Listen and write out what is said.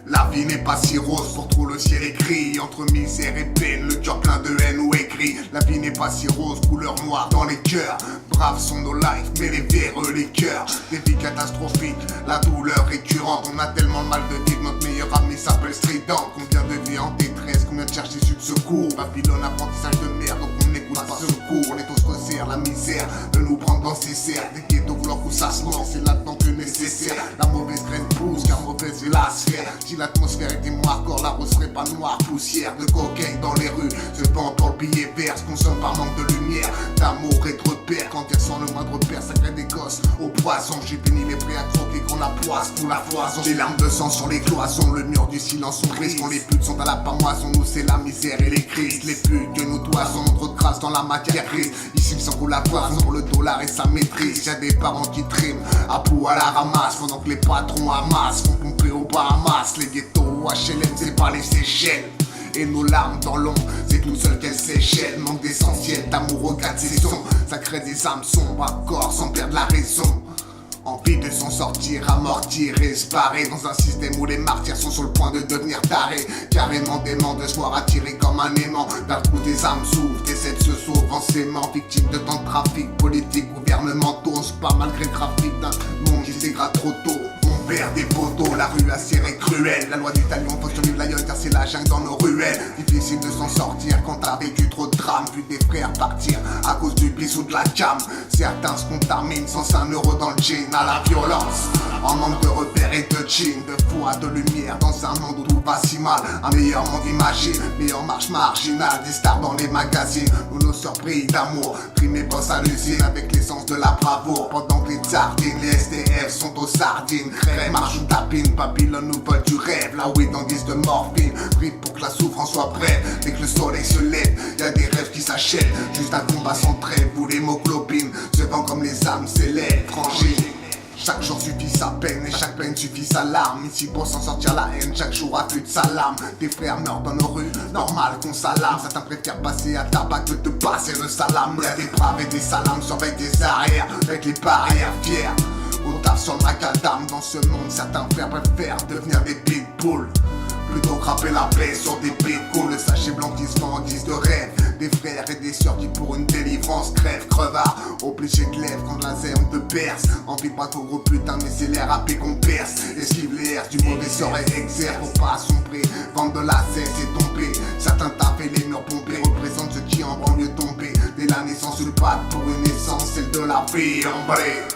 La vie n'est pas si rose, pour trop le ciel est gris. Entre misère et peine, le cœur plein de haine ou écrit. La vie n'est pas si rose, couleur noire dans les cœurs. Braves sont nos lives, mais les véreux les cœurs. Des vies catastrophiques, la douleur récurrente. On a tellement de mal de vivre, notre meilleur ami s'appelle Strident. Combien de vies en détresse, combien de cherches issues de secours. Babylone, apprentissage de merde, donc on n'écoute pas secours. Les taux se resserrent, la misère de nous prendre dans ses serres. Des ghettos voulant où ça se mord, c'est là-dedans que nécessaire. La mauvaise graine pousse, car mauvaise est la sphère. Si l'atmosphère était moins corps, la rose serait pas noire. Poussière de cocaïne dans les rues, se vend pour le billet vert, se consomme par manque de lumière, d'amour et de repères. Quand il sans le moindre père, ça crée des gosses au poison. J'ai fini les prêts à croquer quand la poisse pour la foison. Des larmes de sang sur les cloisons, le mur du silence on brise. Quand les putes sont à la pamoison, nous c'est la misère et les crises. Les putes que nous toisons, trop de grâce dans la matière grise. Ici il s'enroule la poison pour le dollar et sa maîtrise. Y'a des parents qui triment, à bout à la ramasse, pendant que les patrons amassent, font pomper au Bahamas. Les ghettos HLM, c'est pas les Seychelles. Et nos larmes dans l'ombre, c'est tout seul qu'elles s'échellent. Manque d'essentiel, d'amour aux quatre saisons. Ça crée des âmes sombres à corps sans perdre la raison. Envie de s'en sortir, amortir et se barrer dans un système où les martyrs sont sur le point de devenir tarés. Carrément dément de se voir attirés comme un aimant. D'un coup des âmes s'ouvrent, des aides se sauvent en s'aimant. Victimes de tant de trafic, politique, gouvernementaux. On se bat malgré le graphique d'un monde qui s'égrade trop tôt. On perd des poteaux, la rue acérée cruelle. La loi du talion faut survivre l'aïeul car c'est la jungle dans nos ruelles. Difficile de s'en sortir quand t'as vécu trop de drames. Vu des frères partir à cause du bis ou de la cam. Certains se contaminent sans 1 euro dans le jean. À la violence, en manque de repères et de jeans, de foi, de lumière dans un monde où tout va si mal. Un meilleur monde imagine, mais en marche marginale. Des stars dans les magazines, nous nos surprises d'amour. Primés boss à l'usine avec l'essence de la bravoure. Pendant que les sardines, les SDF sont aux sardines. Crème, marche ou tapine, Babylone nous vole du rêve. La weed en guise de morphine, pris pour que la souffrance soit brève. Dès que le soleil se lève, y'a des rêves qui s'achètent. Juste un combat sans trêve où l'hémoglobine se vend comme les âmes célèbres, frangines. Chaque jour suffit sa peine et chaque peine suffit sa larme. Ici pour s'en sortir la haine, chaque jour affût de sa lame. Des frères meurent dans nos rues, normal qu'on s'alarme. Certains préfèrent passer à tabac que de passer le salam. Y'a des braves et des salams, surveillent des arrières, avec les barrières fiers. On tape sur le macadam dans ce monde, certains frères préfèrent devenir des pitbulls. Plutôt grapper la plaie sur des pécos. Le sachet blanc qui se vend en guise de rêve. Des frères et des sœurs qui pour une délivrance crèvent, crevard, obligé de lèvres quand la zerne te perce. Envie de pas trop gros putain mais c'est l'air râpé qu'on perce. Esquive les airs du mauvais sort et exerce pour pas assombrer. Vendre de la cesse et tomber. Certains tapent et les murs pompés représentent ceux qui en banlieue tombés. Dès la naissance le pas pour une naissance, celle de la vie en vrai.